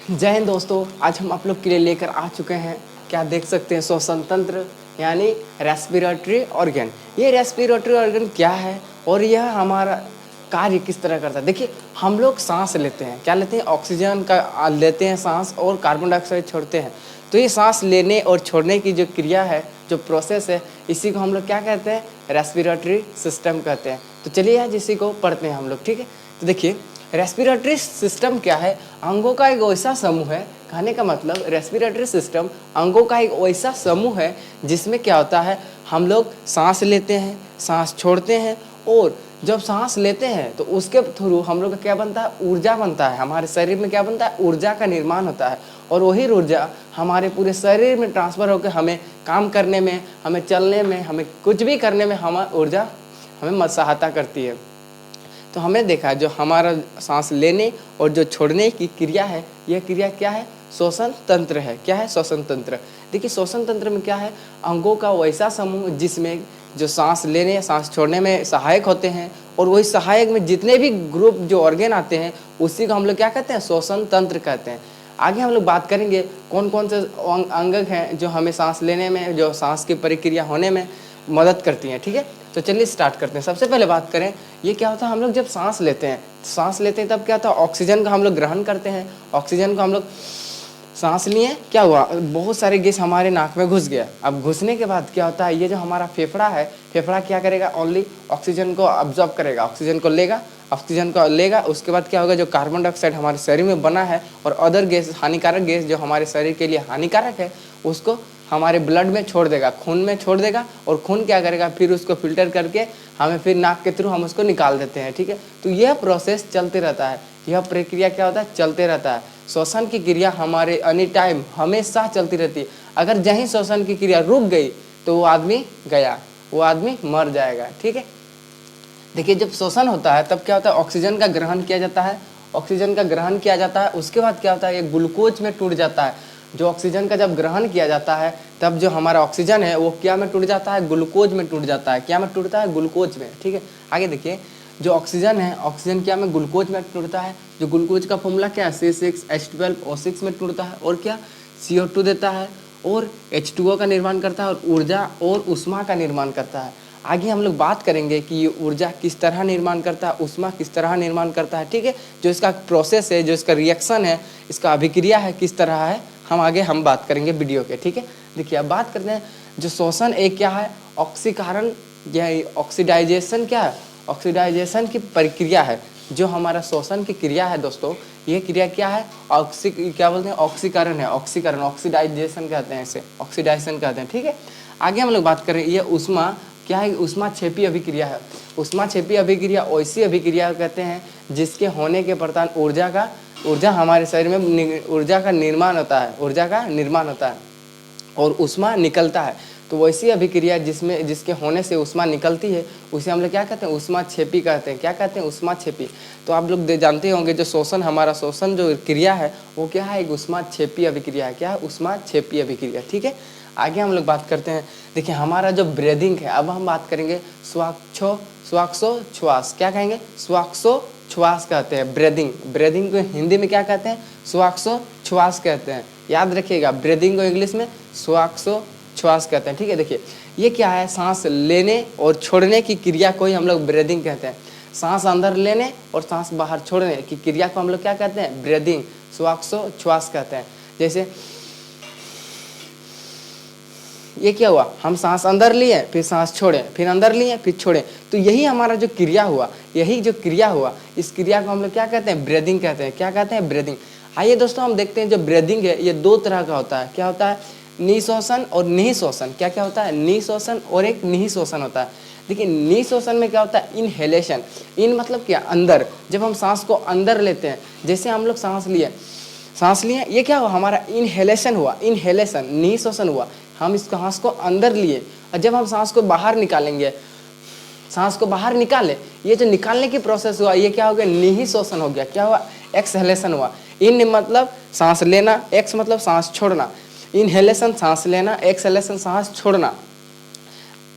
जय हिंद दोस्तों, आज हम आप लोग के लिए लेकर आ चुके हैं, क्या देख सकते हैं, श्वसन तंत्र यानी रेस्पिरेटरी ऑर्गन। ये रेस्पिरेटरी ऑर्गन क्या है और यह हमारा कार्य किस तरह करता है। देखिए, हम लोग सांस लेते हैं, क्या लेते हैं, ऑक्सीजन का लेते हैं सांस और कार्बन डाइऑक्साइड छोड़ते हैं। तो ये सांस लेने और छोड़ने की जो क्रिया है, जो प्रोसेस है, इसी को हम लोग क्या कहते हैं, रेस्पिरेटरी सिस्टम कहते हैं। तो चलिए आज इसी को पढ़ते हैं हम लोग, ठीक है। तो देखिए, रेस्पिरेटरी सिस्टम क्या है, अंगों का एक वैसा समूह है। कहने का मतलब रेस्पिरेटरी सिस्टम अंगों का एक वैसा समूह है जिसमें क्या होता है, हम लोग सांस लेते हैं, सांस छोड़ते हैं, और जब सांस लेते हैं तो उसके थ्रू हम लोग का क्या बनता है, ऊर्जा बनता है। हमारे शरीर में क्या बनता है, ऊर्जा का निर्माण होता है, और वही ऊर्जा हमारे पूरे शरीर में ट्रांसफर होकर हमें काम करने में, हमें चलने में, हमें कुछ भी करने में हमारी ऊर्जा हमें सहायता करती है। तो हमने देखा जो हमारा सांस लेने और जो छोड़ने की क्रिया है, यह क्रिया क्या है, श्वसन तंत्र है। क्या है, श्वसन तंत्र। देखिए, श्वसन तंत्र में क्या है, अंगों का वैसा समूह जिसमें जो सांस लेने सांस छोड़ने में सहायक होते हैं, और वही सहायक में जितने भी ग्रुप जो ऑर्गन आते हैं उसी को हम लोग क्या कहते हैं, श्वसन तंत्र कहते हैं। आगे हम लोग बात करेंगे कौन कौन से अंग हैं जो हमें सांस लेने में, जो सांस की प्रक्रिया होने में मदद करती हैं, ठीक है। तो चलिए स्टार्ट करते हैं। सबसे पहले बात करें, ये क्या होता है, हम लोग जब सांस लेते हैं तब क्या होता है, ऑक्सीजन का हम लोग ग्रहण करते हैं। ऑक्सीजन को हम लोग सांस लिए, क्या हुआ, बहुत सारे गैस हमारे नाक में घुस गया। अब घुसने के बाद क्या होता है, ये जो हमारा फेफड़ा है, फेफड़ा क्या करेगा, ओनली ऑक्सीजन को ऑब्जॉर्ब करेगा, ऑक्सीजन को लेगा। उसके बाद क्या होगा, जो कार्बन डाइऑक्साइड हमारे शरीर में बना है और अदर गैस, हानिकारक गैस जो हमारे शरीर के लिए हानिकारक है, उसको हमारे ब्लड में छोड़ देगा, खून में छोड़ देगा, और खून क्या करेगा, फिर उसको फिल्टर करके हमें फिर नाक के थ्रू हम उसको निकाल देते हैं, ठीक है। तो यह प्रोसेस चलते रहता है, यह प्रक्रिया क्या होता है, चलते रहता है। श्वसन की क्रिया हमारे एनी टाइम हमेशा चलती रहती है। अगर जहीं श्वसन की क्रिया रुक गई तो वो आदमी गया, वो आदमी मर जाएगा, ठीक है। देखिए, जब श्वसन होता है तब क्या होता है, ऑक्सीजन का ग्रहण किया जाता है, ऑक्सीजन का ग्रहण किया जाता है। उसके बाद क्या होता है, ये ग्लूकोज में टूट जाता है। जो ऑक्सीजन का जब ग्रहण किया जाता है तब जो हमारा ऑक्सीजन है वो क्या में टूट जाता है, ग्लूकोज में टूट जाता है। क्या में टूटता है, ग्लूकोज में, ठीक है। आगे देखिए, जो ऑक्सीजन है, ऑक्सीजन क्या में, ग्लूकोज में टूटता है। जो ग्लूकोज का फॉर्मूला क्या है, C6H12O6 में टूटता है, और क्या, CO2 देता है, और H2O का निर्माण करता है, और ऊर्जा और ऊष्मा का निर्माण करता है। आगे हम लोग बात करेंगे कि ये ऊर्जा किस तरह निर्माण करता है, ऊष्मा किस तरह निर्माण करता है, ठीक है। जो इसका प्रोसेस है, जो इसका रिएक्शन है, इसका अभिक्रिया है, किस तरह है, हम बात करेंगे वीडियो के, ठीक है। देखिए, अब बात करते हैं, जो श्वसन एक क्या है, ऑक्सीकरण या ऑक्सीडाइजेशन, क्या है, ऑक्सीडाइजेशन की प्रक्रिया है। जो हमारा श्वसन की क्रिया है दोस्तों, ये क्रिया क्या है, क्या बोलते हैं, ऑक्सीकरण है, ऑक्सीडाइजेशन कहते हैं, इसे ऑक्सीडाइजेशन कहते हैं, ठीक है। आगे हम लोग बात करें, ये ऊष्मा क्या है, ऊष्माक्षेपी अभिक्रिया है। ऊष्माक्षेपी अभिक्रिया वैसी अभिक्रिया कहते हैं जिसके होने के प्रदान ऊर्जा हमारे शरीर में ऊर्जा का निर्माण होता है, और ऊष्मा निकलता है। तो वैसी अभिक्रिया जिसके होने से ऊष्मा निकलती है, उसे हम लोग क्या कहते हैं, ऊष्माक्षेपी कहते हैं। क्या कहते हैं, ऊष्माक्षेपी। तो आप लोग जानते होंगे, जो श्वसन जो क्रिया है वो क्या है, एक ऊष्माक्षेपी अभिक्रिया है। क्या है, ऊष्माक्षेपी अभिक्रिया, ठीक है। आगे हम लोग बात करते हैं, देखिए हमारा जो ब्रीदिंग है, अब हम बात करेंगे श्वासोच्छ्वास। क्या कहेंगे, श्वासोच्छ्वास कहते हैं ब्रीदिंग को हिंदी में क्या कहते हैं, श्वासोच्छ्वास कहते हैं। याद रखिएगा, ब्रीदिंग को इंग्लिश में श्वासोच्छ्वास कहते हैं, ठीक है। देखिए, ये क्या है, सांस लेने और छोड़ने की क्रिया को ही हम लोग ब्रीदिंग कहते हैं। सांस अंदर लेने और सांस बाहर छोड़ने की क्रिया को हम लोग क्या कहते हैं, ब्रीदिंग, श्वासोच्छ्वास कहते हैं। जैसे ये क्या हुआ, हम सांस अंदर लिए, फिर सांस छोड़े, फिर अंदर लिए, फिर छोड़े। तो यही हमारा जो क्रिया हुआ, इस क्रिया को हम लोग क्या कहते हैं, ब्रीदिंग कहते हैं। क्या कहते हैं, ब्रीदिंग। आइए दोस्तों, हम देखते हैं, जो ब्रीदिंग है ये दो तरह का होता है। क्या होता है, निःश्वासन और निःश्वासन। क्या होता है, निःश्वासन और एक निःश्वासन होता है। देखिए, निःश्वासन में क्या होता है, इनहेलेशन। इन मतलब क्या, अंदर। जब हम सांस को अंदर लेते हैं, जैसे हम लोग सांस लिए, ये क्या हुआ, हमारा इनहेलेशन हुआ, निःश्वासन हुआ। हम इस सांस को अंदर लिए, और जब हम सांस को बाहर निकालेंगे, सांस को बाहर निकाले, ये जो निकालने की प्रोसेस हुआ, ये क्या हो गया, निःश्वासन हो गया। क्या हुआ, एक्सहेलेशन हुआ। इन मतलब सांस लेना, एक्स मतलब सांस छोड़ना। इनहेलेशन सांस लेना, एक्सहेलेशन सांस छोड़ना।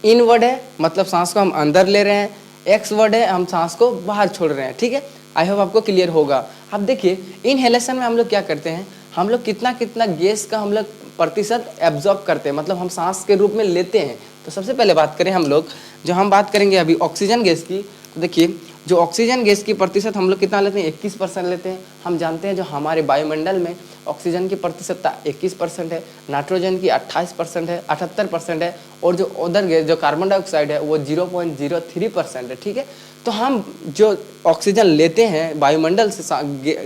इन वर्ड है मतलब सांस को हम अंदर ले रहे हैं, एक्स वर्ड है हम सांस को बाहर छोड़ रहे हैं, ठीक है। आई होप आपको क्लियर होगा। अब देखिए इनहेलेशन में हम लोग क्या करते हैं, हम लोग कितना कितना गैस का हम लोग प्रतिशत एब्जॉर्ब करते हैं, मतलब हम सांस के रूप में लेते हैं। तो सबसे पहले बात करें हम लोग, जो हम बात करेंगे अभी ऑक्सीजन गैस की, तो देखिए जो ऑक्सीजन गैस की प्रतिशत हम लोग कितना लेते हैं, 21% लेते हैं। हम जानते हैं जो हमारे वायुमंडल में ऑक्सीजन की प्रतिशतता 21% है, नाइट्रोजन की 28% है, 78% है, और जो अदर गैस जो कार्बन डाइऑक्साइड है वो 0.03% है। ठीक है, तो हम जो ऑक्सीजन लेते हैं वायुमंडल से,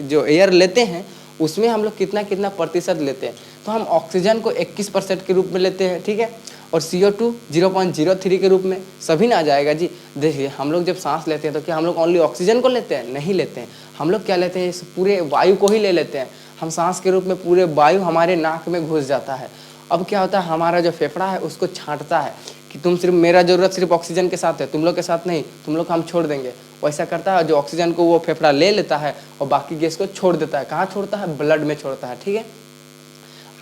जो एयर लेते हैं, उसमें हम लोग कितना कितना प्रतिशत लेते हैं। तो हम ऑक्सीजन को 21% के रूप में लेते हैं। ठीक है, और CO2 0.03 के रूप में। सभी ना आ जाएगा जी। देखिए हम लोग जब सांस लेते हैं तो क्या हम लोग ओनली ऑक्सीजन को लेते हैं? नहीं लेते हैं। हम लोग क्या लेते हैं, इस पूरे वायु को ही ले लेते हैं। हम सांस के रूप में पूरे वायु हमारे नाक में घुस जाता है। अब क्या होता है, हमारा जो फेफड़ा है उसको छांटता है कि तुम सिर्फ, मेरा जरूरत सिर्फ ऑक्सीजन के साथ है, तुम लोग के साथ नहीं, तुम लोग हम छोड़ देंगे। वैसा करता है, जो ऑक्सीजन को वो फेफड़ा ले लेता है और बाकी गैस को छोड़ देता है। कहाँ छोड़ता है? ब्लड में छोड़ता है। ठीक है,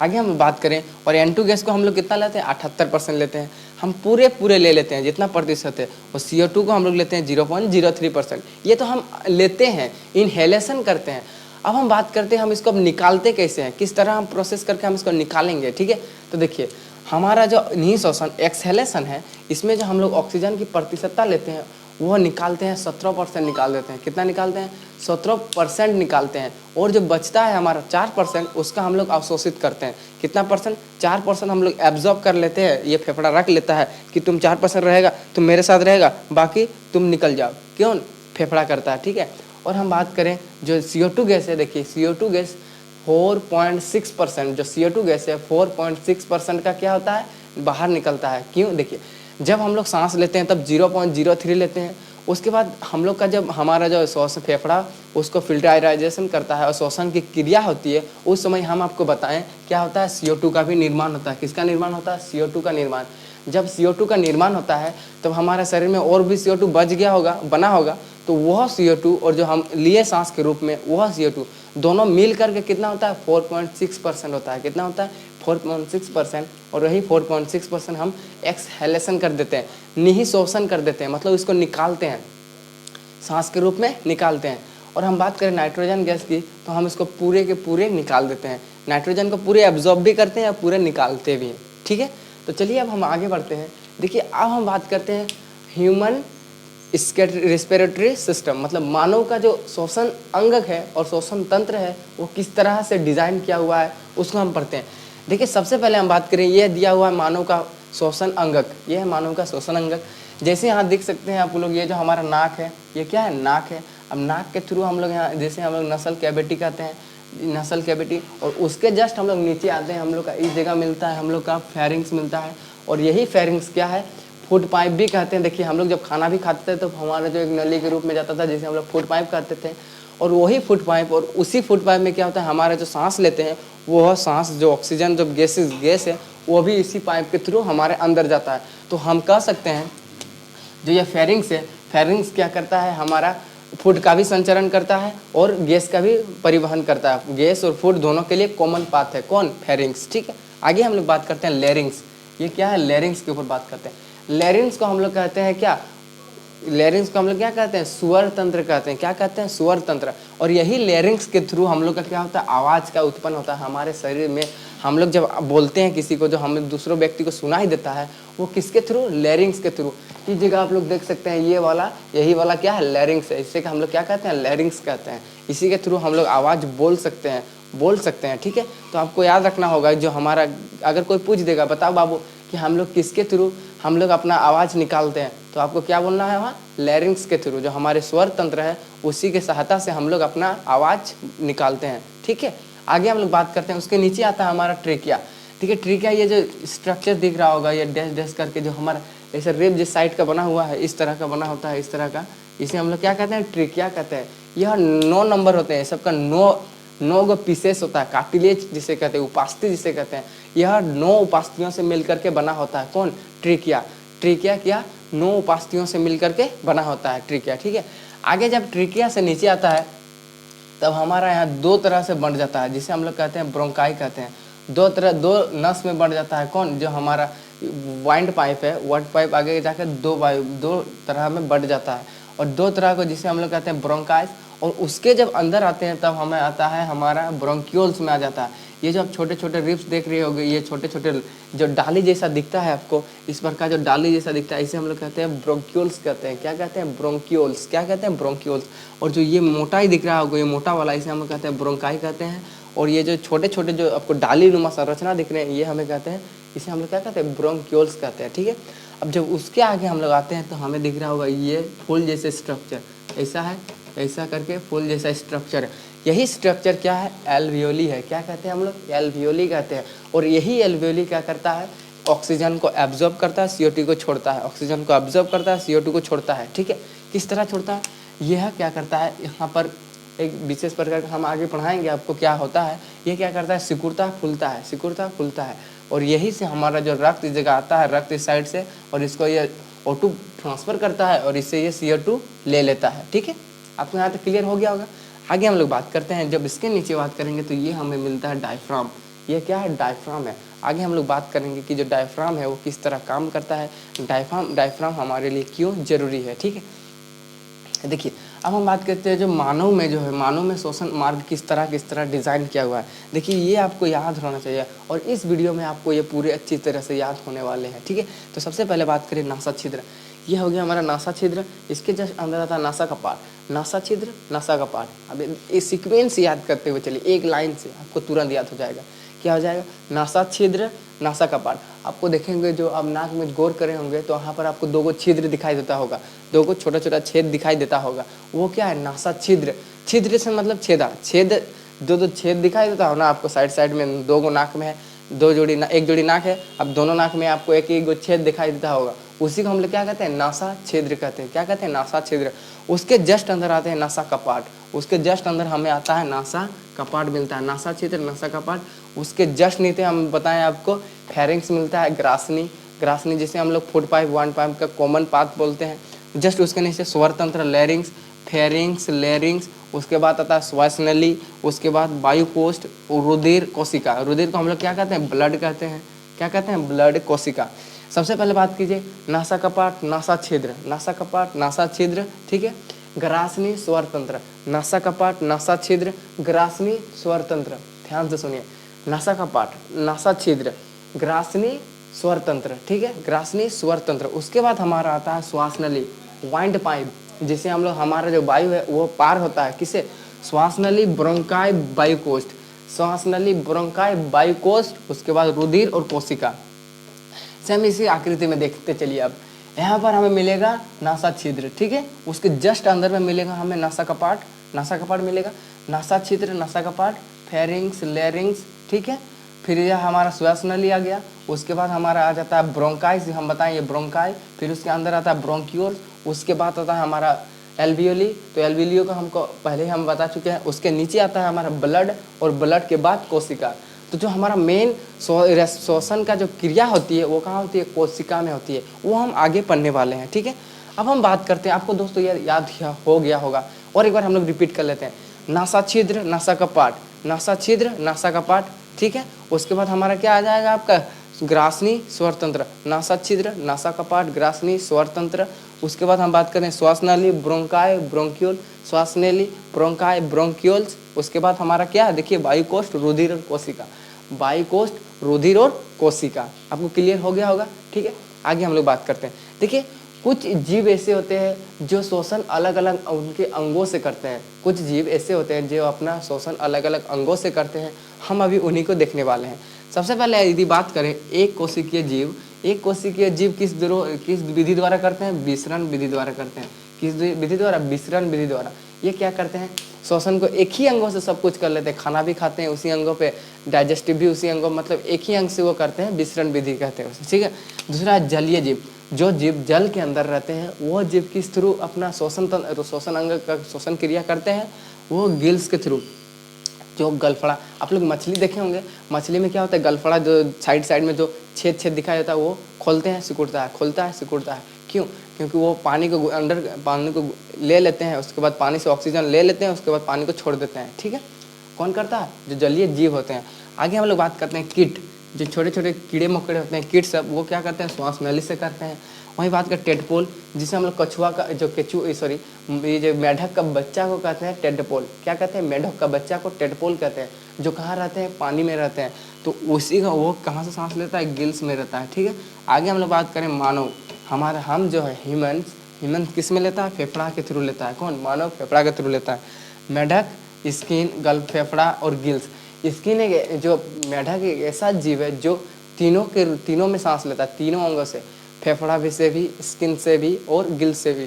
आगे हम बात करें, और N2 गैस को हम लोग कितना लेते हैं? 78% लेते हैं। हम पूरे ले लेते हैं जितना प्रतिशत है, और CO2 को हम लोग लेते हैं 0.03%। ये तो हम लेते हैं, इनहेलेशन करते हैं। अब हम बात करते हैं हम इसको अब निकालते कैसे हैं, किस तरह हम प्रोसेस करके हम इसको निकालेंगे। ठीक है, तो देखिए हमारा जो निःश्वासन एक्सहेलेशन है, इसमें जो हम लोग ऑक्सीजन की प्रतिशतता लेते हैं वो निकालते हैं 17% निकाल देते हैं। कितना निकालते हैं? 17% निकालते हैं। और जो बचता है हमारा 4%, उसका हम लोग अवशोषित करते हैं। कितना परसेंट? 4% हम लोग एब्जॉर्ब कर लेते हैं। ये फेफड़ा रख लेता है कि तुम 4% रहेगा, तुम मेरे साथ रहेगा, बाकी तुम निकल जाओ। क्यों? फेफड़ा करता है। ठीक है, और हम बात करें जो CO2 गैस है, देखिए CO2 गैस 4.6%, जो CO2 गैस है 4.6% का क्या होता है? बाहर निकलता है। क्यों? देखिए जब हम लोग सांस लेते हैं तब 0.03 लेते हैं। उसके बाद हम लोग का जब हमारा जो श्वसन फेफड़ा उसको फिल्टराइजेशन करता है और श्वसन की क्रिया होती है, उस समय हम आपको बताएं क्या होता है, CO2 का भी निर्माण होता है। किसका निर्माण होता है? CO2 का निर्माण। जब CO2 का निर्माण होता है तब हमारे शरीर में और भी CO2 बच गया होगा, बना होगा, तो वह CO2 और जो हम लिए सांस के रूप में वह CO2 दोनों मिल करके कितना होता है? 4.6% होता है। कितना होता है? 4.6%। और वही 4.6% हम एक्सहेलेशन कर देते हैं, निःश्वासन कर देते हैं, मतलब इसको निकालते हैं, सांस के रूप में निकालते हैं। और हम बात करें नाइट्रोजन गैस की, तो हम इसको पूरे के पूरे निकाल देते हैं। नाइट्रोजन को पूरे एब्जॉर्ब भी करते हैं या पूरे निकालते भी हैं। ठीक है, तो चलिए अब हम आगे बढ़ते हैं। देखिए अब हम बात करते हैं ह्यूमन रेस्पिरेटरी सिस्टम, मतलब मानव का जो श्वसन अंगक है और श्वसन तंत्र है वो किस तरह से डिज़ाइन किया हुआ है, उसको हम पढ़ते हैं। देखिए सबसे पहले हम बात करें, ये दिया हुआ है मानव का श्वसन अंगक, ये है मानव का श्वसन अंगक। जैसे यहाँ देख सकते हैं आप लोग, ये जो हमारा नाक है, ये क्या है? नाक है। अब नाक के थ्रू हम लोग यहाँ, जैसे हम लोग नसल कैविटी कहते हैं, नसल कैविटी, और उसके जस्ट हम लोग नीचे आते हैं, हम लोग का इस जगह मिलता है हम लोग का फेरिंग्स मिलता है। और यही फेरिंग्स क्या है? फूड पाइप भी कहते हैं। देखिए हम लोग जब खाना भी खाते थे तो हमारा जो एक नली के रूप में जाता था, जिसे हम लोग फूड पाइप कहते थे। और वही फूड पाइप, और उसी फूड पाइप में क्या होता है, हमारा जो सांस लेते हैं वो सांस, जो ऑक्सीजन जो गैस है वो भी इसी पाइप के थ्रू हमारे अंदर जाता है। तो हम कह सकते हैं जो ये फेरिंग्स है, फेरिंग्स क्या करता है, हमारा फूड का भी संचरण करता है और गैस का भी परिवहन करता है। गैस और फूड दोनों के लिए कॉमन पाथ है। कौन? फेरिंग्स। ठीक है, आगे हम लोग बात करते हैं लेरिंग्स। ये क्या है? लेरिंग्स के ऊपर बात करते हैं। लेरिंग्स को हम लोग कहते हैं क्या? लेरिंग्स को हम लोग क्या कहते हैं? स्वर तंत्र कहते हैं। क्या कहते हैं? स्वर तंत्र। और यही लेरिंग्स के थ्रू हम लोग का क्या होता है? आवाज़ का उत्पन्न होता है हमारे शरीर में। हम लोग जब बोलते हैं किसी को, जो हम दूसरों व्यक्ति को सुनाई देता है, वो किसके थ्रू? लेरिंग्स के थ्रू। इस जगह आप लोग देख सकते हैं, ये वाला, यही वाला क्या है? लेरिंग्स है। इससे हम लोग क्या कहते हैं? लेरिंग्स कहते हैं। इसी के थ्रू हम लोग आवाज़ बोल सकते हैं। ठीक है, तो आपको याद रखना होगा, जो हमारा, अगर कोई पूछ देगा बताओ बाबू कि हम लोग किसके थ्रू हम लोग अपना आवाज़ निकालते हैं, तो आपको क्या बोलना है वहाँ? लेरिंग्स के थ्रू। जो हमारे स्वर तंत्र है उसी की सहायता से हम लोग अपना आवाज़ निकालते हैं। ठीक है, आगे हम लोग बात करते हैं, उसके नीचे आता है हमारा ट्रेकिया। ठीक है, ट्रेकिया, ये जो स्ट्रक्चर दिख रहा होगा, ये डैश डैश करके जो हमारा ऐसे रिब जिस साइड का बना हुआ है, इस तरह का बना होता है, इस तरह का, इसे हम लोग क्या कहते हैं? ट्रेकिया कहते हैं। यह 9 नंबर होते हैं, सबका 9 गो पीसेस होता है, कार्टिलेज जिसे कहते हैं, उपास्थि जिसे कहते हैं। यह 9 उपास्थियों से मिलकर के बना होता है। कौन? ट्रेकिया। ट्रेकिया क्या? 9 उपास्थियों से मिलकर के बना होता है ट्रेकिया। ठीक है, आगे जब ट्रेकिया से नीचे आता है तब हमारा यहाँ 2 तरह से बढ़ जाता है, जिसे हम लोग कहते हैं ब्रोंकाई कहते हैं। 2 नस में बढ़ जाता है। कौन? जो हमारा वाइंड पाइप है, वाइंड पाइप आगे जाकर 2 तरह में बढ़ जाता है। और 2 तरह को जिसे हम लोग कहते हैं ब्रोंकाइस और उसके जब अंदर आते हैं तब हमें आता है हमारा ब्रोंक्यूल्स में आ जाता है। ये जो आप छोटे छोटे रिब्स देख रहे होगे, ये छोटे छोटे जो डाली जैसा दिखता है आपको, इस प्रकार जो डाली जैसा दिखता है, इसे हम लोग कहते हैं ब्रोंक्यूल्स कहते हैं। क्या कहते हैं? ब्रोंक्यूल्स। क्या कहते हैं? ब्रोंक्यूल्स। और जो ये मोटा ही दिख रहा होगा, ये मोटा वाला, इसे हम लोग कहते हैं ब्रोंकाई कहते हैं। और ये जो छोटे छोटे जो आपको डाली नुमा संरचना दिख रहे हैं, ये हमें कहते हैं, इसे हम लोग क्या कहते हैं? ब्रोंक्यूल्स कहते हैं। ठीक है, अब जब उसके आगे हम लोग आते हैं तो हमें दिख रहा होगा ये फूल जैसे स्ट्रक्चर, ऐसा है, ऐसा करके फूल जैसा स्ट्रक्चर है। यही स्ट्रक्चर क्या है? एल्वियोली है। क्या कहते हैं हम लोग? एल्वियोली कहते हैं। और यही एल्वियोली क्या करता है? ऑक्सीजन को एब्जॉर्ब करता है, CO2 को छोड़ता है। ऑक्सीजन को एब्जॉर्ब करता है, CO2 को छोड़ता है। ठीक है, किस तरह छोड़ता है? यह क्या करता है? यहाँ पर एक विशेष प्रकार का हम आगे पढ़ाएंगे आपको क्या होता है। ये क्या करता है? सिकुड़ता फूलता है, सिकुड़ता फूलता है। और यही से हमारा जो रक्त इस जगह आता है, रक्त इस साइड से, और इसको ये O2 ट्रांसफर करता है और इससे ये CO2 ले लेता है। ठीक है, आपको यहाँ तक क्लियर हो गया होगा। आगे हम लोग बात करते हैं, जब इसके नीचे बात करेंगे तो ये हमें मिलता है डायफ्राम। ये क्या है? डायफ्राम है। आगे हम लोग बात करेंगे कि जो डायफ्राम है वो किस तरह काम करता है, डायफ्राम हमारे लिए क्यों जरूरी है। ठीक है, देखिए अब हम बात करते हैं जो मानव में, जो है मानव में श्वसन मार्ग किस तरह डिज़ाइन किया हुआ है। देखिए ये आपको याद होना चाहिए और इस वीडियो में आपको ये पूरे अच्छी तरह से याद होने वाले हैं। ठीक है, तो सबसे पहले बात करें नासा छिद्र। ये हो गया हमारा नासा छिद्र। इसके जस्ट अंदर आता है नासा कपाट। नासा छिद्र, नासा कपाट। अब इस सीक्वेंस याद करते हुए चलिए, एक लाइन से आपको तुरंत याद हो जाएगा। क्या हो जाएगा? नासा छिद्र, नासा कपाट। आपको देखेंगे जो आप नाक में गौर करे होंगे तो वहाँ पर आपको दो गो छिद्र दिखाई देता होगा, दो गो छोटा छोटा छेद दिखाई देता होगा। वो क्या है? नासा छिद्र। छिद्र से मतलब छेदा, छेद, दो छेद दिखाई देता हो ना आपको साइड साइड में। दो गो नाक में है, एक जोड़ी नाक है, अब दोनों नाक में आपको एक एक गो छेद दिखाई देता होगा। उसी को हम लोग क्या कहते हैं? नासा छिद्र कहते हैं। क्या कहते हैं? नासा छिद्र। उसके जस्ट अंदर आते हैं नासा कपाट। उसके जस्ट अंदर हमें आता है नासा कपाट मिलता है। नासा छिद्र, नासा कपाट। उसके जस्ट नीचे हम बताएं आपको फेरिंग्स मिलता है, ग्रासनी, ग्रासनी जिसे हम लोग फूड पाइप, वन पाइप का कॉमन पाथ बोलते हैं। जस्ट उसके नीचे स्वर तंत्र, लैरिंग्स, फेरिंग्स, लैरिंग्स। उसके बाद आता है श्वास नली। उसके बाद वायुकोष्ठ, रुधिर कोशिका। रुधिर को हम लोग क्या कहते हैं? ब्लड कहते हैं। क्या कहते हैं? ब्लड कोशिका। सबसे पहले बात कीजिए नासा कपाट, नासा छिद्र, नासा कपाट, नासा छिद्र। ठीक है, ग्रासनी, स्वर तंत्र। नासा कपाट, नासा छिद्र, ग्रासनी, स्वर तंत्र। ध्यान से सुनिए, नासा कपाट, नासा छिद्र, ग्रासनी, स्वर तंत्र। ठीक है, ग्रासनी, स्वर तंत्र। उसके बाद हमारा आता है श्वास नली, वाइंड पाइप, जिसे हम लोग, हमारा जो वायु है वो पार होता है किसे? श्वास नली, ब्रोंकाई, वायुकोष्ठ। श्वास नली, ब्रोंकाई, वायुकोष्ठ। उसके बाद रुधिर और कोशिका। सेम इसी आकृति में देखते चलिए। अब यहाँ पर हमें मिलेगा नासा छिद्र। ठीक है, उसके जस्ट अंदर में मिलेगा हमें नासा कपाट, नासा कपाट मिलेगा, नासा छिद्र, नासा कपाट, फेरिंग्स, लैरिंग्स। ठीक है, फिर यह हमारा श्वास नली आ गया। उसके बाद हमारा आ जाता है ब्रोंकाई, हम बताएं ये ब्रोंकाई। फिर उसके अंदर आता है ब्रोंक्यूल। उसके बाद आता है हमारा एल्वियोली। तो एल्वियोली को हमको पहले हम बता चुके हैं। उसके नीचे आता है हमारा ब्लड, और ब्लड के बाद कोशिका। तो जो हमारा मेन श्वसन का जो क्रिया होती है वो कहाँ होती है? कोशिका में होती है। वो हम आगे पढ़ने वाले हैं। ठीक है, अब हम बात करते हैं, आपको दोस्तों याद हो गया होगा, और एक बार हम लोग रिपीट कर लेते हैं। नासा छिद्र, नासा कपाट, नासा छिद्र, नासा कपाट। ठीक है, उसके बाद हमारा क्या आ जाएगा आपका? ग्रासनी, स्वर तंत्र। नासा छिद्र, नासा कपाट, ग्रासनी, स्वर तंत्र। उसके बाद हम बात करें श्वास नली, ब्रोंकाई, ब्रोंक्यूल, श्वास नली, ब्रोंकाई, ब्रोंक्यूल्स। उसके बाद हमारा क्या है? देखिए वायुकोष्ठ, रुधिर और कोशिका। वायुकोष्ठ, रुधिर और कोशिका। आपको क्लियर हो गया होगा। ठीक है, आगे हम लोग बात करते हैं। देखिए कुछ जीव ऐसे होते हैं जो श्वसन अलग अलग उनके अंगों से करते हैं। कुछ जीव ऐसे होते हैं जो अपना श्वसन अलग अलग अंगों से करते हैं। हम अभी उन्हीं को देखने वाले हैं। सबसे पहले यदि बात करें एक कोशिकीय जीव, एक कोशिकीय जीव किस विधि द्वारा करते हैं? विसरण विधि द्वारा करते हैं। किस विधि द्वारा? विसरण विधि द्वारा। ये क्या करते हैं? श्वसन को एक ही अंगों से सब कुछ कर लेते हैं। खाना भी खाते हैं उसी अंगों पे, डाइजेस्टिव भी उसी अंगों, मतलब एक ही अंग से वो करते हैं। विसरण विधि कहते हैं उसे। ठीक है, दूसरा है जलीय जीव। जो जीव जल के अंदर रहते हैं वो जीव किस थ्रू अपना श्वसन अंग का श्वसन क्रिया करते हैं? वो गिल्स के थ्रू। जो गलफड़ा, आप लोग मछली देखे होंगे, मछली में क्या होता है? गलफड़ा जो साइड में जो छेद दिखाई देता है वो खोलते हैं, सिकुड़ता है, खोलता है, सिकुड़ता है। क्यों? क्योंकि वो पानी को ले लेते हैं, उसके बाद पानी से ऑक्सीजन ले लेते हैं, उसके बाद पानी को छोड़ देते हैं। ठीक है, कौन करता है? जो जलीय जीव होते हैं। आगे हम लोग बात करते हैं कीट। जो छोटे छोटे कीड़े मकोड़े होते हैं, कीट सब, वो क्या करते हैं? श्वास नली से करते हैं। वहीं बात करें टेडपोल, जिसे हम लोग कछुआ का जो ये जो मेढक का बच्चा को कहते हैं टेडपोल। क्या कहते हैं? मेढक का बच्चा को टेडपोल कहते हैं, जो कहाँ रहते हैं? पानी में रहते हैं। तो उसी का वो कहाँ से सांस लेता है? गिल्स में रहता है। ठीक है, आगे हम लोग बात करें मानव। हम जो है ह्यूमन किस में लेता है? फेफड़ा के थ्रू लेता है। कौन? मानव फेफड़ा के थ्रू लेता है। मेढक स्किन, गल, फेफड़ा और गिल्स। स्किन एक जो मेढक एक ऐसा जीव है जो तीनों में सांस लेता है, तीनों अंगों से, फेफड़ा भी से भी, स्किन से भी और गिल्स से भी।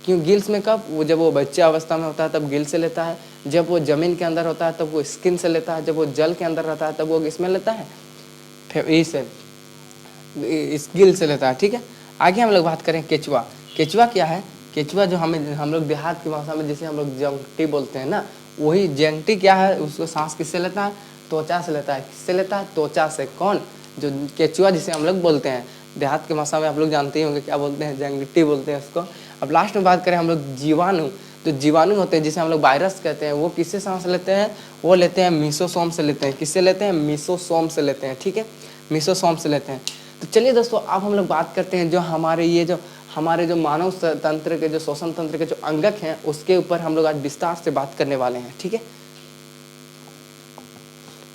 क्यों गिल्स में? कब? वो जब वो बच्चे अवस्था में होता है तब गिल्स से लेता है, जब वो जमीन के अंदर होता है तब वो स्किन से लेता है, जब वो जल के अंदर रहता है तब वो किसमें लेता है? इस गिल से लेता है। ठीक है, आगे हम लोग बात करें केचुआ। केचुआ क्या है? केचुआ जो हम लोग देहात की भाषा में जिसे हम लोग जंगटी बोलते हैं ना, वही जंगटी क्या है? उसको सांस किससे लेता है? त्वचा से लेता है। किससे लेता है? त्वचा से। कौन? जो केचुआ जिसे हम लोग बोलते हैं, देहात की भाषा में आप लोग जानते ही होंगे क्या बोलते हैं? जंगटी बोलते हैं उसको। अब लास्ट में बात करें हम लोग जीवाणु। जो जीवाणु होते हैं जिसे हम लोग वायरस कहते हैं, वो किससे सांस लेते हैं? वो लेते हैं मीसोसोम से लेते हैं। किससे लेते हैं? मीसोसोम से लेते हैं। ठीक है, मीसोसोम से लेते हैं। तो चलिए दोस्तों, अब हम लोग बात करते हैं जो हमारे जो मानव तंत्र के, जो श्वसन तंत्र के जो अंगक हैं, उसके ऊपर हम लोग आज विस्तार से बात करने वाले हैं। ठीक है,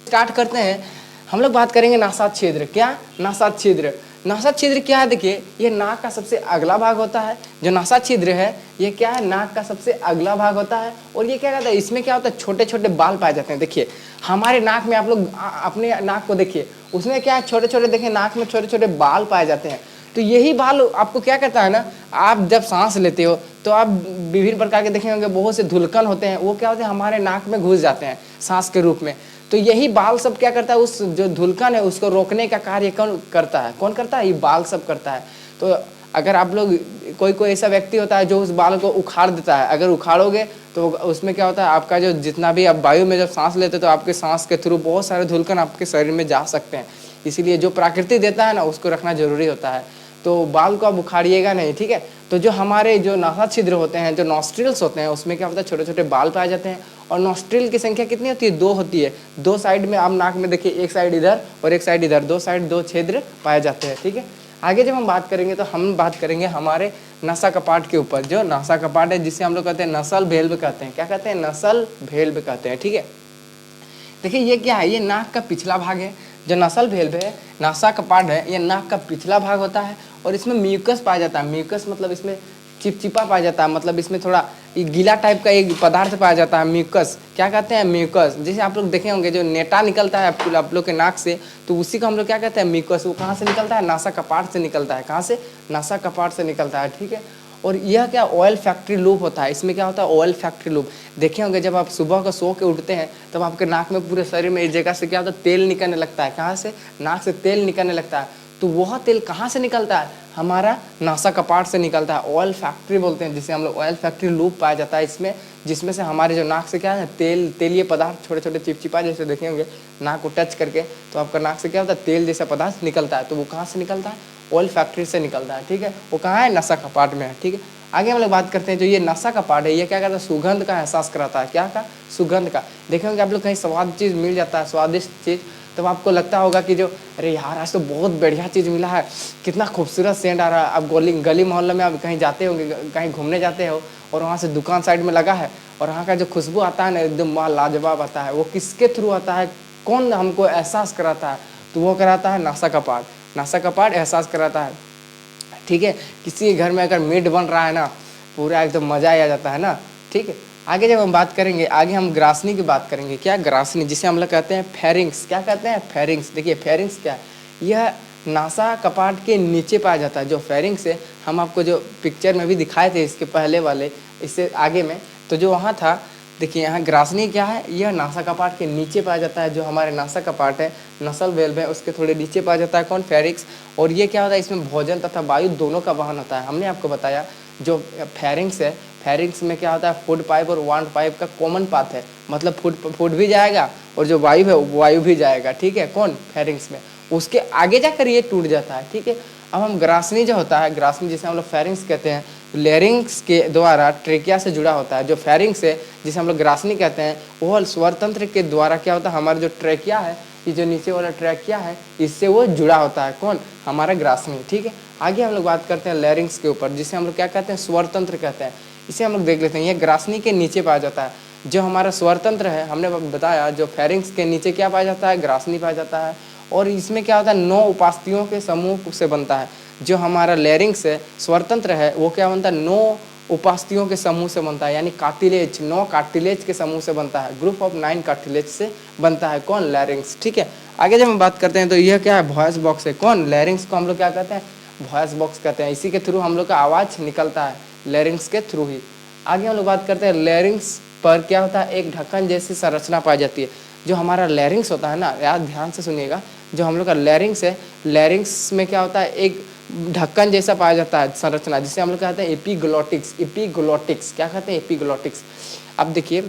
स्टार्ट करते हैं। हम लोग बात करेंगे नासा छिद्र। क्या? नासा छिद्र। नासा छिद्र क्या है? देखिए, ये नाक का सबसे अगला भाग होता है। जो नासा छिद्र है ये क्या है? नाक का सबसे अगला भाग होता है। और ये क्या कहता है? इसमें क्या होता है? छोटे छोटे बाल पाए जाते हैं। देखिए हमारे नाक में, आप लोग अपने नाक को देखिए, उसमें क्या है? छोटे छोटे, देखिए नाक में छोटे छोटे बाल पाए जाते हैं। तो यही बाल आपको क्या कहता है ना, आप जब सांस लेते हो तो आप विभिन्न प्रकार के देखे होंगे, बहुत से धुलकन होते हैं, वो क्या होते हैं? हमारे नाक में घुस जाते हैं सांस के रूप में। तो यही बाल सब क्या करता है? उस जो धुलकन है उसको रोकने का कार्य कौन करता है? कौन करता है? ये बाल सब करता है। तो अगर आप लोग, कोई ऐसा व्यक्ति होता है जो उस बाल को उखाड़ देता है, अगर उखाड़ोगे तो उसमें क्या होता है? आपका जो जितना भी आप वायु में जब सांस लेते हो तो आपके सांस के थ्रू बहुत सारे धुलकन आपके शरीर में जा सकते हैं। इसीलिए जो प्रकृति देता है ना, उसको रखना जरूरी होता है। तो बाल को आप उखाड़िएगा नहीं। ठीक है, तो जो हमारे जो नासा छिद्र होते हैं, जो नॉस्ट्रिल्स होते हैं, उसमें क्या होता है? छोटे छोटे बाल पाए जाते हैं। और नॉस्ट्रिल की संख्या कितनी होती है? 2 होती है। 2 साइड में आप नाक में देखिए, एक साइड इधर और एक साइड इधर, 2 साइड 2 छिद्र पाए जाते हैं। ठीक है, आगे जब हम बात करेंगे तो हम बात करेंगे हमारे नसा कपाट के ऊपर। जो नसा कपाट है जिसे हम लोग कहते हैं नसल भेल्व कहते हैं। क्या कहते हैं? नसल भेल्व कहते हैं। ठीक है, देखिए ये क्या है? ये नाक का पिछला भाग है। जो नसल भेल्व है, नासा कपाट है, ये नाक का पिछला भाग होता है। और इसमें म्यूकस पाया जाता है। म्यूकस मतलब इसमें चिपचिपा पाया जाता है, मतलब इसमें थोड़ा गीला टाइप का एक पदार्थ पाया जाता है, म्यूकस। क्या कहते हैं? म्यूकस। जैसे आप लोग देखे होंगे जो नेटा निकलता है आप लोग के नाक से, तो उसी को हम लोग क्या कहते हैं? म्यूकस। वो कहाँ से निकलता है? नासा कपाट से निकलता है। कहाँ से? नासा कपाट से निकलता है। ठीक है, और यह क्या? ऑयल फैक्ट्री लूप होता है। इसमें क्या होता है? Oil factory loop. देखे होंगे जब आप सुबह को सो के उठते हैं तब आपके नाक में, पूरे शरीर में, इस जगह से क्या होता है? तेल निकलने लगता है। कहाँ से? नाक से तेल निकलने लगता है। तो वह तेल कहाँ से निकलता है? हमारा नासा कपाट से निकलता है। ऑयल फैक्ट्री बोलते हैं जिसे हम लोग। ऑयल फैक्ट्री लूप पाया जाता है इसमें, जिसमें से हमारे जो नाक से क्या है? तेलीय पदार्थ, छोटे छोटे चिपचिपा जैसे देखे होंगे, नाक को टच करके तो आपका नाक से क्या होता है? तेल जैसा पदार्थ निकलता है। तो वो कहाँ से निकलता है? ऑयल फैक्ट्री से निकलता है। ठीक है, वो कहाँ है? नसा कपाट में है। ठीक है, आगे हम लोग बात करते हैं जो ये नसा कपाट है, ये क्या करता है? सुगंध का एहसास कराता है। क्या का? सुगंध का। देखे होंगे आप लोग कहीं स्वाद चीज़ मिल जाता है, स्वादिष्ट चीज़, तब आपको लगता होगा कि जो, अरे यार आज तो बहुत बढ़िया चीज़ मिला है, कितना खूबसूरत सेंट आ रहा है। आप गली मोहल्ले में आप कहीं जाते होंगे, कहीं घूमने जाते हो और वहाँ से दुकान साइड में लगा है और वहाँ का जो खुशबू आता है ना, एकदम लाजवाब आता है। वो किसके थ्रू आता है? कौन हमको एहसास कराता है? तो वो कराता है नासा कपाट। नासा कपाट एहसास कराता है। ठीक है, किसी के घर में अगर मीट बन रहा है ना, पूरा एकदम मज़ा आ जाता है ना। ठीक है, आगे जब हम बात करेंगे, आगे हम ग्रासनी की बात करेंगे। क्या? ग्रासनी, जिसे हम लोग कहते हैं फेरिंग्स। क्या कहते हैं? फेरिंग्स। देखिए फेरिंग्स क्या है? यह नासा कपाट के नीचे पाया जाता है। जो फेरिंग्स है, हम आपको जो पिक्चर में भी दिखाए थे इसके पहले वाले, इससे आगे में, तो जो वहाँ था, देखिए यहाँ ग्रासनी क्या है? यह नासा कपाट के नीचे पाया जाता है। जो हमारे नासा कपाट है, नसल वेल्व है, उसके थोड़े नीचे पाया जाता है। कौन? फेरिंग्स। और ये क्या होता है? इसमें भोजन तथा वायु दोनों का वहन होता है। हमने आपको बताया जो फेरिंग्स है, फेरिंग्स में क्या होता है? फूड पाइप और वांड पाइप का कॉमन पाथ है, मतलब फूड भी जाएगा और जो वायु है वायु भी जाएगा। ठीक है, कौन? फेरिंग्स में। उसके आगे जाकर ये टूट जाता है। ठीक है, अब हम ग्रासनी जो होता है, ग्रासनी जिसे हम लोग फेरिंग्स कहते हैं, लेरिंग्स के द्वारा ट्रेकिया से जुड़ा होता है। जो फेरिंग्स है जिसे हम लोग ग्रासनी कहते हैं, वो स्वरतंत्र के द्वारा क्या होता है, हमारा जो ट्रेकिया है, ये जो नीचे वाला ट्रेकिया है, इससे वो जुड़ा होता है। कौन? हमारा ग्रासनी। ठीक है, आगे हम लोग बात करते हैं लेरिंग्स के ऊपर, जिसे हम लोग क्या कहते हैं, स्वरतंत्र कहते हैं। इसे हम लोग देख लेते हैं। ये ग्रासनी के नीचे पाया जाता है। जो हमारा स्वरतंत्र है, हमने बताया जो फेरिंग्स के नीचे क्या पाया जाता है, ग्रासनी पाया जाता है। और इसमें क्या होता है, 9 उपास्थियों के समूह से बनता है। जो हमारा लेरिंग्स है, स्वरतंत्र है, वो क्या बनता है, 9 उपास्थियों के समूह से बनता है, यानी कार्टिलेज, 9 कार्टिलेज के समूह से बनता है। ग्रुप ऑफ 9 कार्टिलेज से बनता है कौन? लेरिंग्स। ठीक है, आगे जब हम बात करते हैं तो यह क्या है, वॉइस बॉक्स है। कौन? लेरिंग्स को हम लोग क्या कहते हैं, वॉइस बॉक्स कहते हैं। इसी के थ्रू हम लोग का आवाज़ निकलता है, लेरिंग्स के थ्रू ही। आगे हम लोग बात करते हैं लेरिंग्स पर क्या होता है, एक ढक्कन जैसी संरचना पाई जाती है। जो हमारा लेरिंग्स होता है ना, याद ध्यान से सुनिएगा, जो हम लोग का लेरिंग्स है, लेरिंग्स में क्या होता है, एक ढक्कन जैसा पाया जाता है संरचना, जिसे हम लोग कहते हैं एपिग्लोटिक्स। एपिग्लोटिक्स क्या कहते हैं, एपिग्लोटिक्स। अब देखिए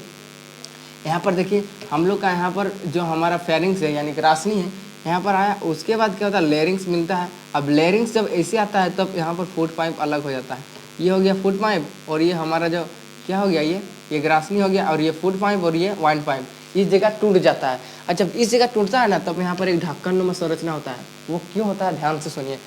यहाँ पर, देखिए हम लोग का यहाँ पर जो हमारा फेरिंग्स है यानी ग्रासनी है, यहाँ पर आया, उसके बाद क्या होता है, लेरिंग्स मिलता है। अब लेरिंग्स जब ऐसे आता है तब यहाँ पर फूड पाइप अलग हो जाता है। ये हो गया फूड पाइप, और ये हमारा जो क्या हो गया, ये ग्रासनी हो गया, और ये फूड पाइप और ये वाइन पाइप इस जगह टूट जाता है। और जब इस जगह टूटता है ना, तब यहाँ पर एक ढक्कन नुमा संरचना होता है। वो क्यों होता है, ध्यान से सुनिए।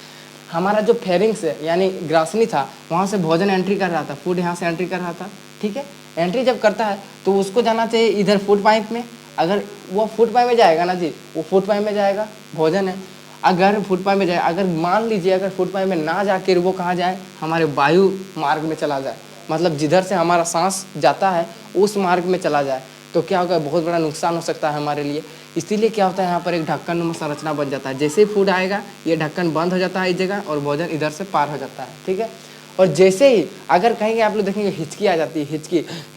हमारा जो फेरिंग्स है यानी ग्रासनी था, वहाँ से भोजन एंट्री कर रहा था, फूड यहाँ से एंट्री कर रहा था। ठीक है, एंट्री जब करता है तो उसको जाना चाहिए इधर फूड पाइप में। अगर वो फूड पाइप में जाएगा ना जी, वो फूड पाइप में जाएगा, भोजन है। अगर फूड पाइप में जाए, अगर मान लीजिए अगर फूड पाइप में ना जाकर वो कहाँ जाए, हमारे वायु मार्ग में चला जाए, मतलब जिधर से हमारा सांस जाता है उस मार्ग में चला जाए, तो क्या होगा, बहुत बड़ा नुकसान हो सकता है हमारे लिए। इसीलिए क्या होता है, यहाँ पर एक ढक्कन नुमा संरचना बन जाता है। जैसे ही फूड आएगा, ये ढक्कन बंद हो जाता है इस जगह, और भोजन इधर से पार हो जाता है। ठीक है, और जैसे ही अगर कहेंगे, आप लोग देखेंगे हिचकी आ जाती है,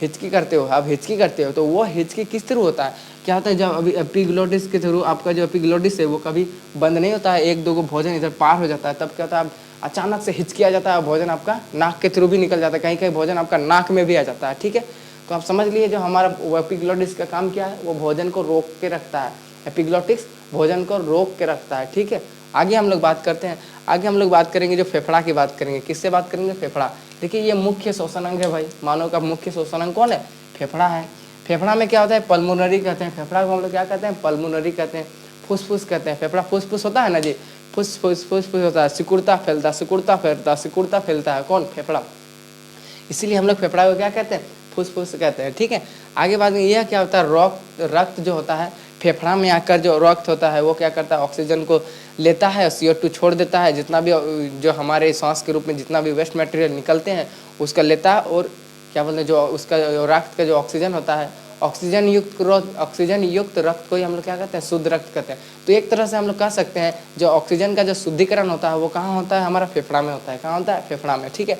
हिचकी करते हो, आप हिचकी करते हो, तो वो हिचकी किस थ्रू होता है, क्या होता है, जब अभी एपिग्लोटिस के थ्रू आपका जो एपिग्लोटिस है वो कभी बंद नहीं होता है, 1-2 को भोजन इधर पार हो जाता है, तब क्या होता है, अचानक से हिचकी आ जाता है, भोजन आपका नाक के थ्रू भी निकल जाता है, कहीं कहीं भोजन आपका नाक में भी आ जाता है। ठीक है, तो आप समझ लिए जो हमारा एपिग्लोटिस का काम क्या है, वो भोजन को रोक के रखता है। एपिग्लोटिक्स भोजन को रोक के रखता है। ठीक है, आगे हम लोग बात करते हैं। आगे हम लोग बात करेंगे जो फेफड़ा की बात करेंगे। किससे बात करेंगे, फेफड़ा। देखिए ये मुख्य श्वसन अंग है भाई, मानव का मुख्य श्वसन अंग कौन है, फेफड़ा है। फेफड़ा में क्या होता है, पल्मोनरी कहते हैं। फेफड़ा को हम लोग क्या कहते हैं, पल्मोनरी कहते हैं, फुसफुस कहते हैं। फेफड़ा फुसफुस होता है ना जी, फुसफुस होता है, सिकुड़ता फैलता, सिकुड़ता फैलता, सिकुड़ता फैलता है कौन, फेफड़ा। इसीलिए हम लोग फेफड़ा को क्या कहते हैं, फुसफुस कहते हैं। ठीक है, आगे बात में यह क्या होता है, रक्त जो होता है फेफड़ा में आकर जो रक्त होता है वो क्या करता है, ऑक्सीजन को लेता है, CO2 छोड़ देता है, जितना भी जो हमारे सांस के रूप में जितना भी वेस्ट मटेरियल निकलते हैं उसका लेता है, और क्या बोलते हैं, जो उसका रक्त का जो ऑक्सीजन होता है, ऑक्सीजन युक्त रक्त को ही हम लोग क्या कहते हैं, शुद्ध रक्त कहते हैं। तो एक तरह से हम लोग कह सकते हैं जो ऑक्सीजन का जो शुद्धिकरण होता है वो कहाँ होता है, हमारा फेफड़ा में होता है। कहाँ होता है, फेफड़ा में। ठीक है,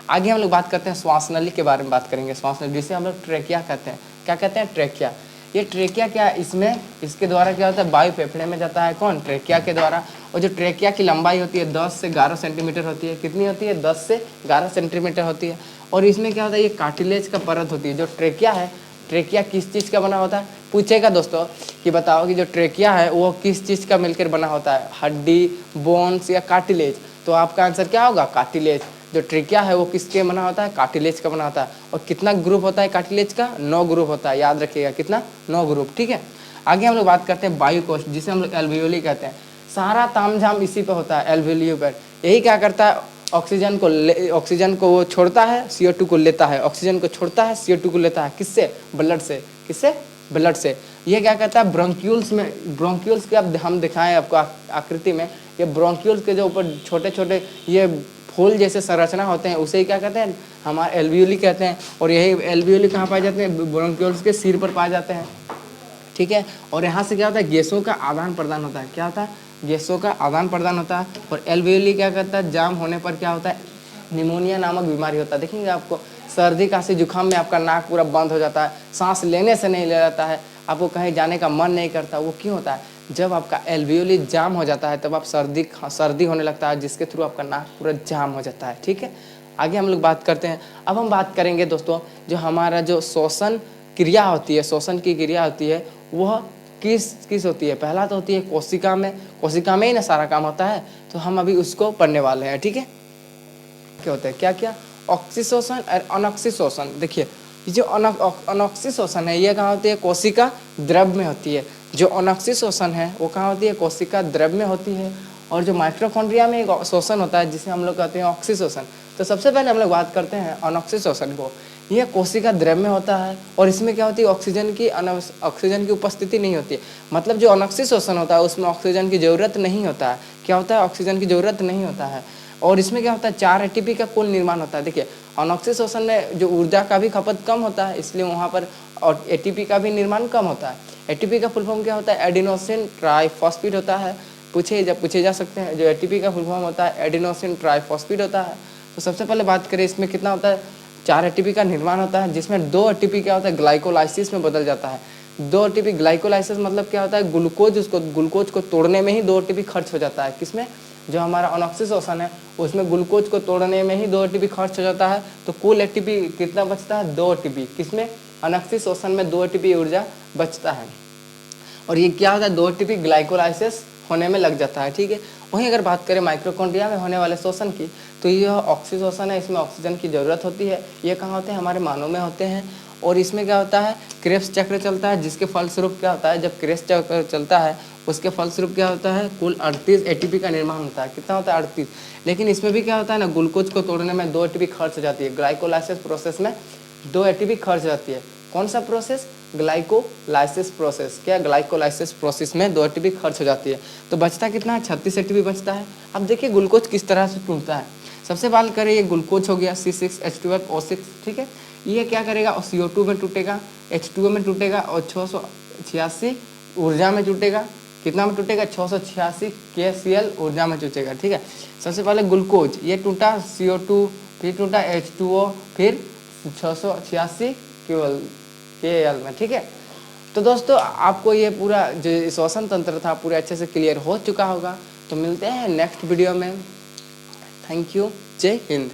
आगे हम लोग बात करते हैं श्वास नली के बारे में बात करेंगे। श्वास नली जिसे हम लोग ट्रेकिया कहते हैं। क्या कहते हैं, ट्रेकिया। ये ट्रेकिया क्या है, इसमें इसके द्वारा क्या होता है, वायु फेफड़े में जाता है कौन, ट्रेकिया के द्वारा। और जो ट्रेकिया की लंबाई होती है 10 से 11 सेंटीमीटर होती है। कितनी होती है, 10 से 11 सेंटीमीटर होती है। और इसमें क्या होता है, ये कार्टिलेज का परत होती है। जो ट्रेकिया है, ट्रेकिया किस चीज़ का बना होता है, पूछेगा दोस्तों कि बताओ कि जो ट्रेकिया है वो किस चीज़ का मिलकर बना होता है, हड्डी, बोन्स या कार्टिलेज। तो आपका आंसर क्या होगा, कार्टिलेज। जो ट्रेकिया है वो किसके बना होता है, कार्टिलेज का बना होता है। और कितना ग्रुप होता है कार्टिलेज का, 9 ग्रुप होता है, याद रखिएगा कितना, 9 ग्रुप। ठीक है, आगे हम लोग बात करते हैं वायु कोश, जिसे हम लोग एल्वियोली कहते हैं। सारा तामझाम इसी पे होता है, एल्वियोली पर। यही क्या करता है, ऑक्सीजन को वो छोड़ता है, CO2 को लेता है, ऑक्सीजन को छोड़ता है, CO2 को लेता है। किससे, ब्लड से। किससे, ब्लड से। ये क्या कहता है, ब्रोंक्यूल्स में, ब्रोंक्यूल्स के अब हम दिखाएं आपको आकृति में, ये ब्रोंक्यूल्स के जो ऊपर छोटे छोटे ये फूल जैसे संरचना होते हैं उसे ही क्या कहते हैं, हमारे एल्वियोली कहते हैं। और यही एल्वियोली कहाँ पाए जाते हैं, ब्रोंक्यूल्स के सिर पर पाए जाते हैं। ठीक है, और यहाँ से क्या होता है, गैसों का आदान प्रदान होता है। क्या होता है, गैसों का आदान प्रदान होता है। और एल्वियोली क्या करता है, जाम होने पर क्या होता है, निमोनिया नामक बीमारी होता है। देखेंगे आपको सर्दी खांसी जुकाम में आपका नाक पूरा बंद हो जाता है, सांस लेने से नहीं ले जाता है, आपको कहीं जाने का मन नहीं करता। वो क्यों होता है, जब आपका एल्वियोली जाम हो जाता है तब आप सर्दी होने लगता है, जिसके थ्रू आपका नाक पूरा जाम हो जाता है। ठीक है, आगे हम लोग बात करते हैं। अब हम बात करेंगे दोस्तों, जो हमारा जो श्वसन क्रिया होती है, श्वसन की क्रिया होती है, वह किस होती है। पहला तो होती है कोशिका में, कोशिका में ही ना सारा काम होता है, तो हम अभी उसको पढ़ने वाले हैं। ठीक है, क्या होता है, क्या क्या ऑक्सीशोषण और अनऑक्सीशोषण। देखिए ये जो अनऑक्सीशोषण है ये कहाँ होती है, कोशिका द्रव में होती है। जो अनऑक्सीशोषण है वो कहाँ होती है, कोशिका द्रव में होती है। और जो माइटोकॉन्ड्रिया में एक शोषण होता है जिसे हम लोग कहते हैं ऑक्सीशोषण। तो सबसे पहले हम लोग बात करते हैं अनऑक्सीशोषण को। यह कोशिका द्रव में होता है और इसमें क्या होती है, ऑक्सीजन की उपस्थिति नहीं होती है। मतलब जो अनऑक्सीशोषण होता है उसमें ऑक्सीजन की जरूरत नहीं होता है। क्या होता है, ऑक्सीजन की जरूरत नहीं होता है। और इसमें क्या होता है, 4 एटीपी का कुल निर्माण होता है। देखिए अनऑक्सीशोषण में जो ऊर्जा का भी खपत कम होता है, इसलिए वहाँ पर और एटीपी का भी निर्माण कम होता है। एटीपी का फुल फॉर्म क्या होता है, एडिनोसिन ट्राइफॉस्फेट पूछे जा सकते हैं। जो एटीपी का फुल फॉर्म होता है एडिनोसिन ट्राइफॉस्फेट होता है। तो सबसे पहले बात करें इसमें कितना होता है, 4 एटीपी का निर्माण होता है, जिसमें 2 एटीपी क्या होता है, ग्लाइकोलाइसिस में बदल जाता है। 2 एटीपी ग्लाइकोलाइसिस मतलब क्या होता है, ग्लूकोज को तोड़ने में ही 2 एटीपी खर्च हो जाता है। किसमें, जो हमारा अनऑक्सीशोषण है उसमें ग्लूकोज को तोड़ने में ही 2 एटीपी खर्च हो जाता है। तो कुल एटीपी कितना बचता है, 2 एटीपी। किसमें, अनऑक्सीशोषण में 2 एटीपी ऊर्जा बचता है। और ये क्या होता है, 2 एटीपी ग्लाइकोलाइसिस होने में लग जाता है। ठीक है। वहीं अगर बात करें माइटोकॉन्ड्रिया में होने वाले शोषण की, तो यह ऑक्सीशोषण है, इसमें ऑक्सीजन की ज़रूरत होती है। ये कहाँ होते हैं, हमारे मानव में होते हैं। और इसमें क्या होता है, क्रेब्स चक्र चलता है, जिसके फलस्वरूप क्या होता है, जब क्रेब्स चक्र चलता है उसके फलस्वरूप क्या होता है, कुल 38 एटीपी का निर्माण होता है। कितना होता है, 38। लेकिन इसमें भी क्या होता है ना, ग्लूकोज को तोड़ने में 2 एटीपी खर्च हो जाती है। ग्लाइकोलाइसिस प्रोसेस में 2 एटीपी खर्च हो जाती है। कौन सा प्रोसेस, ग्लाइकोलाइसिस प्रोसेस। क्या, ग्लाइकोलाइसिस प्रोसेस में 2 एटीपी खर्च हो जाती है। तो बचता कितना है, 36 एटीपी बचता है। अब देखिए ग्लूकोज किस तरह से टूटता है। सबसे बात करें, ये ग्लूकोज हो गया C6H12O6। ठीक है। ये क्या करेगा, CO2 में टूटेगा, H2O में टूटेगा और 686 ऊर्जा में टूटेगा। कितना में टूटेगा, 686 KCl ऊर्जा में टूटेगा। ठीक है। सबसे पहले ग्लूकोज ये टूटा CO2, फिर टूटा H2O, फिर 686 KL में। ठीक है। तो दोस्तों आपको ये पूरा जो श्वसन तंत्र था पूरे अच्छे से क्लियर हो चुका होगा। तो मिलते हैं नेक्स्ट वीडियो में। Thank you. जय हिंद।